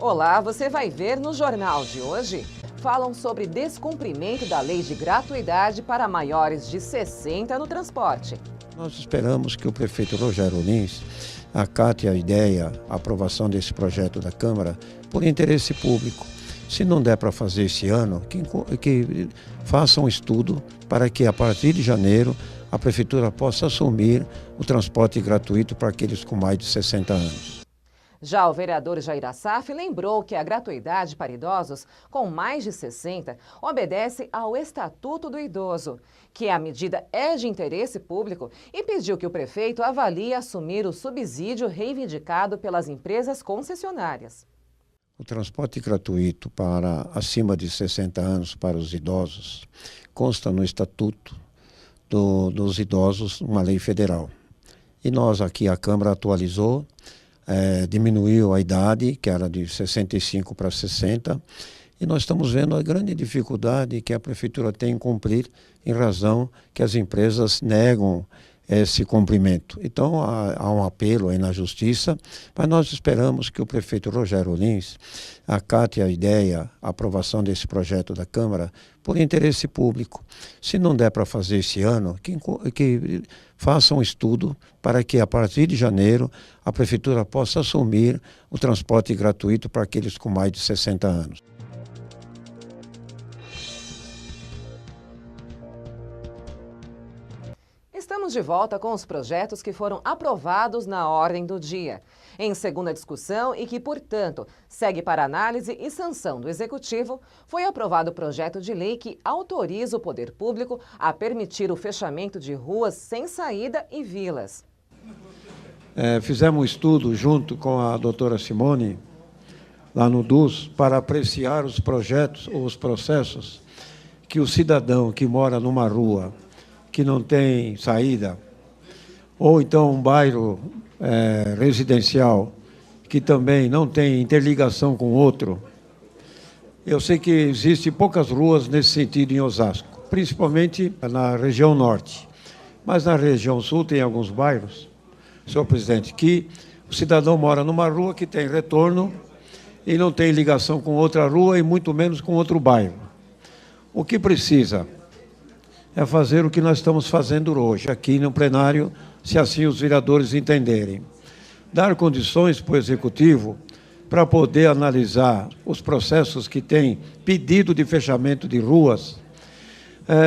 Olá, você vai ver no Jornal de hoje. Falam sobre descumprimento da lei de gratuidade para maiores de 60 no transporte. Nós esperamos que o prefeito Rogério Lins acate a ideia, a aprovação desse projeto da Câmara por interesse público. Se não der para fazer esse ano, que faça um estudo para que a partir de janeiro a prefeitura possa assumir o transporte gratuito para aqueles com mais de 60 anos. Já o vereador Jair Assaf lembrou que a gratuidade para idosos com mais de 60 obedece ao Estatuto do Idoso, que a medida é de interesse público e pediu que o prefeito avalie assumir o subsídio reivindicado pelas empresas concessionárias. O transporte gratuito para acima de 60 anos para os idosos consta no Estatuto dos Idosos, uma lei federal. E nós aqui, a Câmara atualizou, diminuiu a idade, que era de 65 para 60, e nós estamos vendo a grande dificuldade que a Prefeitura tem em cumprir, em razão que as empresas negam esse cumprimento. Então, há um apelo aí na Justiça, mas nós esperamos que o prefeito Rogério Lins acate a ideia, a aprovação desse projeto da Câmara por interesse público. Se não der para fazer esse ano, que faça um estudo para que a partir de janeiro a Prefeitura possa assumir o transporte gratuito para aqueles com mais de 60 anos. Estamos de volta com os projetos que foram aprovados na ordem do dia. Em segunda discussão e que, portanto, segue para análise e sanção do Executivo, foi aprovado o projeto de lei que autoriza o poder público a permitir o fechamento de ruas sem saída e vilas. Fizemos um estudo junto com a doutora Simone, lá no DUS, para apreciar os projetos ou os processos que o cidadão que mora numa rua que não tem saída, ou então um bairro residencial que também não tem interligação com outro. Eu sei que existem poucas ruas nesse sentido em Osasco, principalmente na região norte. Mas na região sul tem alguns bairros, senhor presidente, que o cidadão mora numa rua que tem retorno e não tem ligação com outra rua e muito menos com outro bairro. O que precisa é fazer o que nós estamos fazendo hoje, aqui no plenário, se assim os vereadores entenderem. Dar condições para o Executivo para poder analisar os processos que têm pedido de fechamento de ruas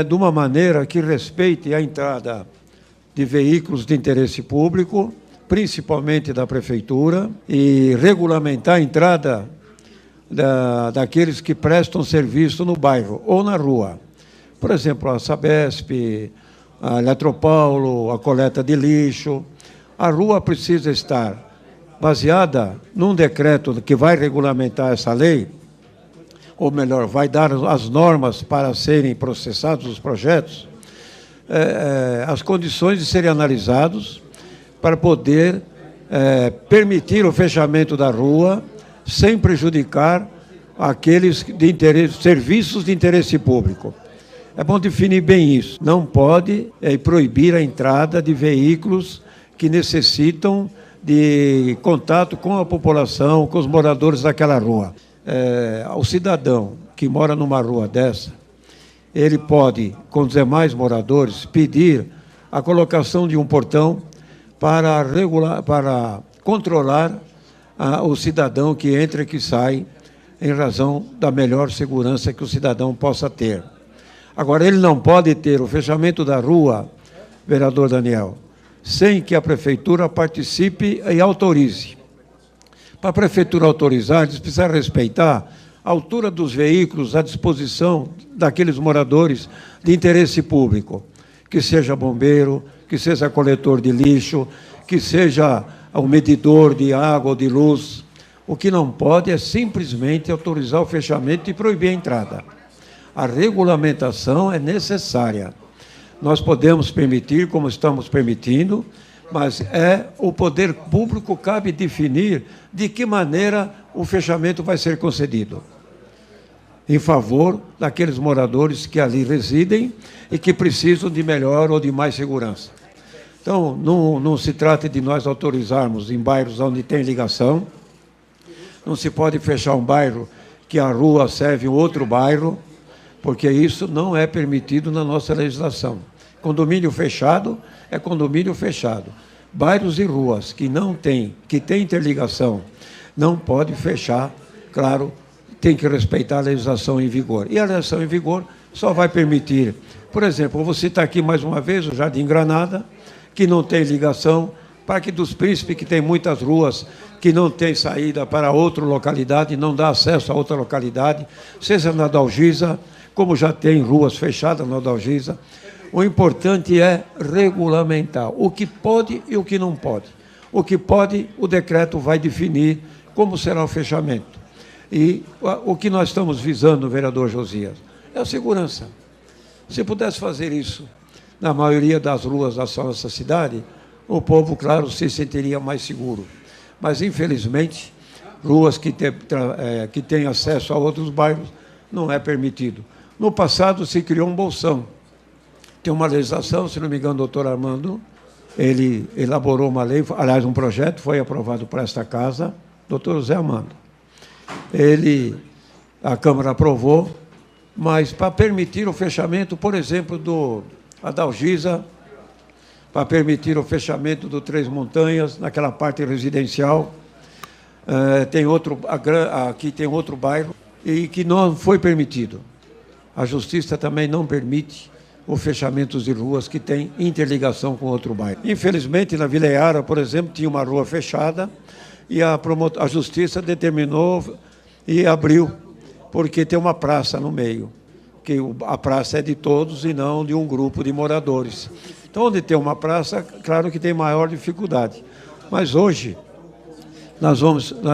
de uma maneira que respeite a entrada de veículos de interesse público, principalmente da Prefeitura, e regulamentar a entrada daqueles que prestam serviço no bairro ou na rua. Por exemplo, a Sabesp, a Eletropaulo, a coleta de lixo. A rua precisa estar baseada num decreto que vai regulamentar essa lei, ou melhor, vai dar as normas para serem processados os projetos, as condições de serem analisados para poder permitir o fechamento da rua sem prejudicar aqueles serviços de interesse público. É bom definir bem isso. Não pode proibir a entrada de veículos que necessitam de contato com a população, com os moradores daquela rua. O cidadão que mora numa rua dessa, ele pode, com os demais moradores, pedir a colocação de um portão para controlar o cidadão que entra e que sai, em razão da melhor segurança que o cidadão possa ter. Agora, ele não pode ter o fechamento da rua, vereador Daniel, sem que a Prefeitura participe e autorize. Para a Prefeitura autorizar, eles precisam respeitar a altura dos veículos à disposição daqueles moradores de interesse público, que seja bombeiro, que seja coletor de lixo, que seja o medidor de água ou de luz. O que não pode é simplesmente autorizar o fechamento e proibir a entrada. A regulamentação é necessária. Nós podemos permitir, como estamos permitindo, mas o poder público cabe definir de que maneira o fechamento vai ser concedido, em favor daqueles moradores que ali residem e que precisam de melhor ou de mais segurança. Então, não se trata de nós autorizarmos em bairros onde tem ligação, Não se pode fechar um bairro que a rua serve outro bairro, porque isso não é permitido na nossa legislação. Condomínio fechado é condomínio fechado. Bairros e ruas que não têm, que têm interligação, não pode fechar, claro, tem que respeitar a legislação em vigor. E a legislação em vigor só vai permitir, por exemplo, eu vou citar aqui mais uma vez o Jardim Granada, que não tem ligação, Parque dos Príncipes, que tem muitas ruas que não tem saída para outra localidade, não dá acesso a outra localidade, seja na Dalgisa, como já tem ruas fechadas na Dalgisa. O importante é regulamentar o que pode e o que não pode. O que pode, o decreto vai definir como será o fechamento. E o que nós estamos visando, vereador Josias, é a segurança. Se pudesse fazer isso na maioria das ruas da nossa cidade, o povo, claro, se sentiria mais seguro. Mas, infelizmente, ruas que têm acesso a outros bairros não é permitido. No passado, se criou um bolsão. Tem uma legislação, se não me engano, o doutor Armando, ele elaborou uma lei, aliás, um projeto, foi aprovado para esta casa, doutor José Armando. A Câmara aprovou, mas para permitir o fechamento, por exemplo, do Adalgisa, para permitir o fechamento do Três Montanhas, naquela parte residencial. Aqui tem outro bairro, e que não foi permitido. A Justiça também não permite o fechamento de ruas que têm interligação com outro bairro. Infelizmente, na Vila Iara, por exemplo, tinha uma rua fechada, e a Justiça determinou e abriu, porque tem uma praça no meio, que a praça é de todos e não de um grupo de moradores. Então, onde tem uma praça, claro que tem maior dificuldade. Mas hoje, nós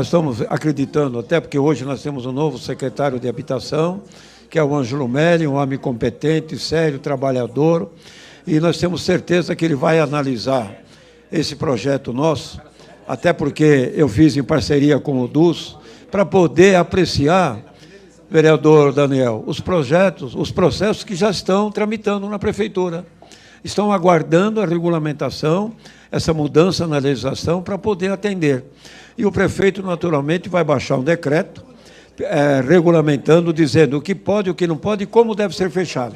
estamos acreditando, até porque hoje nós temos um novo secretário de Habitação, que é o Ângelo Melli, um homem competente, sério, trabalhador, e nós temos certeza que ele vai analisar esse projeto nosso, até porque eu fiz em parceria com o DUS, para poder apreciar, vereador Daniel, os processos que já estão tramitando na Prefeitura. Estão aguardando a regulamentação, essa mudança na legislação, para poder atender. E o prefeito, naturalmente, vai baixar um decreto, regulamentando, dizendo o que pode, o que não pode e como deve ser fechado.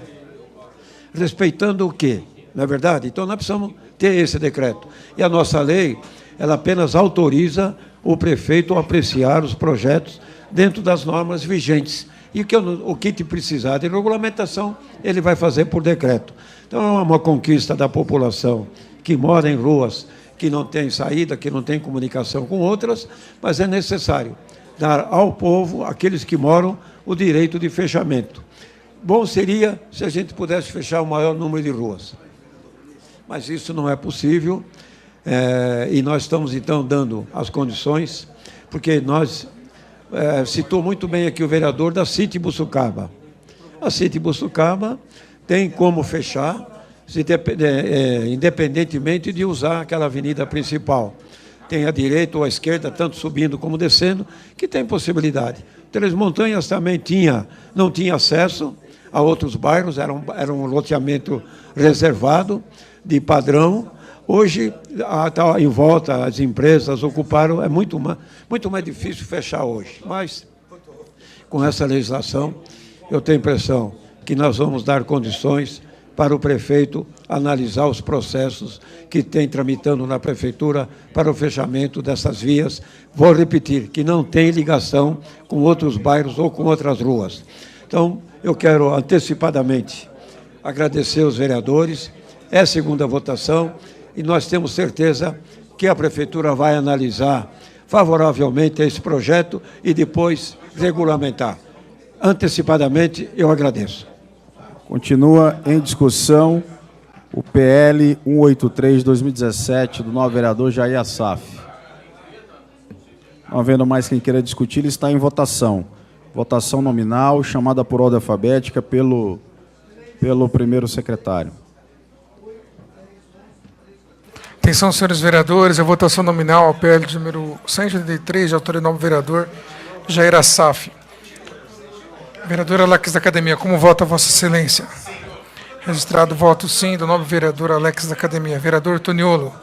Respeitando o quê? Não é verdade? Então, nós precisamos ter esse decreto. E a nossa lei, ela apenas autoriza o prefeito a apreciar os projetos dentro das normas vigentes. E o que precisar de regulamentação, ele vai fazer por decreto. Então, é uma conquista da população que mora em ruas que não tem saída, que não tem comunicação com outras, mas é necessário dar ao povo, aqueles que moram, o direito de fechamento. Bom seria se a gente pudesse fechar o maior número de ruas. Mas isso não é possível, e nós estamos, então, dando as condições, porque citou muito bem aqui o vereador da City Buçucaba. A City Buçucaba tem como fechar, independentemente de usar aquela avenida principal. Tem à direita ou à esquerda, tanto subindo como descendo, que tem possibilidade. Três Montanhas também não tinha acesso a outros bairros, era um loteamento reservado, de padrão. Hoje, tá em volta, as empresas ocuparam, é muito mais difícil fechar hoje. Mas, com essa legislação, eu tenho a impressão que nós vamos dar condições para o prefeito analisar os processos que tem tramitando na prefeitura para o fechamento dessas vias. Vou repetir, que não tem ligação com outros bairros ou com outras ruas. Então, eu quero antecipadamente agradecer os vereadores. É a segunda votação e nós temos certeza que a prefeitura vai analisar favoravelmente esse projeto e depois regulamentar. Antecipadamente, eu agradeço. Continua em discussão o PL 183/2017 do novo vereador Jair Assaf. Não havendo mais quem queira discutir, ele está em votação. Votação nominal, chamada por ordem alfabética pelo primeiro secretário. Atenção, senhores vereadores, a votação nominal ao PL de número 183, de autoria do novo vereador Jair Assaf. Vereador Alex da Academia, como vota Vossa Excelência? Registrado voto sim do novo vereador Alex da Academia. Vereador Toniolo.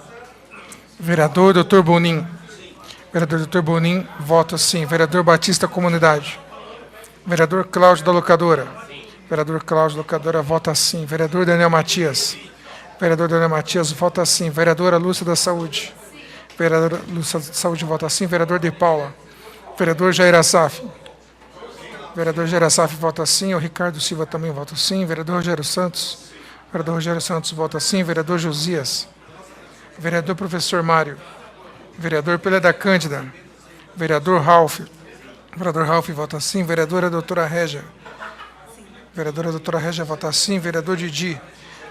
Vereador Dr. Bonin. Vereador Dr. Bonin, voto sim. Vereador Batista, Comunidade. Vereador Cláudio da Locadora. Vereador Cláudio da Locadora, vota sim. Vereador Daniel Matias. Vereador Daniel Matias, vota sim. Vereadora Lúcia da Saúde. Vereadora Lúcia da Saúde, vota sim. Vereador De Paula. Vereador Jair Assaf. Vereador Jair Assaf, vota sim. O Ricardo Silva também vota sim. Vereador Rogério Santos. Vereador Rogério Santos, vota sim. Vereador Josias. Vereador Professor Mário. Vereador Pelé da Cândida. Vereador Ralph. Vereador Ralph, vota sim. Vereadora Doutora Régia. Vereadora Doutora Régia, vota sim. Vereador Didi.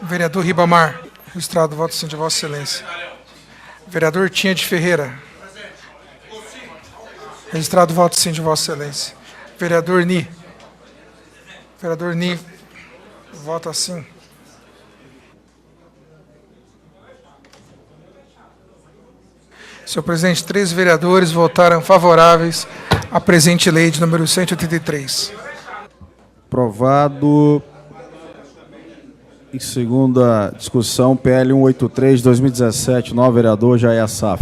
Vereador Ribamar. Registrado, voto sim de Vossa Excelência. Vereador Tinha de Ferreira. Registrado, voto sim de Vossa Excelência. Vereador Ni. Vereador Ni, vota sim. Senhor presidente, 3 vereadores votaram favoráveis à presente lei de número 183. Aprovado. Em segunda discussão, PL 183, 2017, novo vereador Jair Assaf.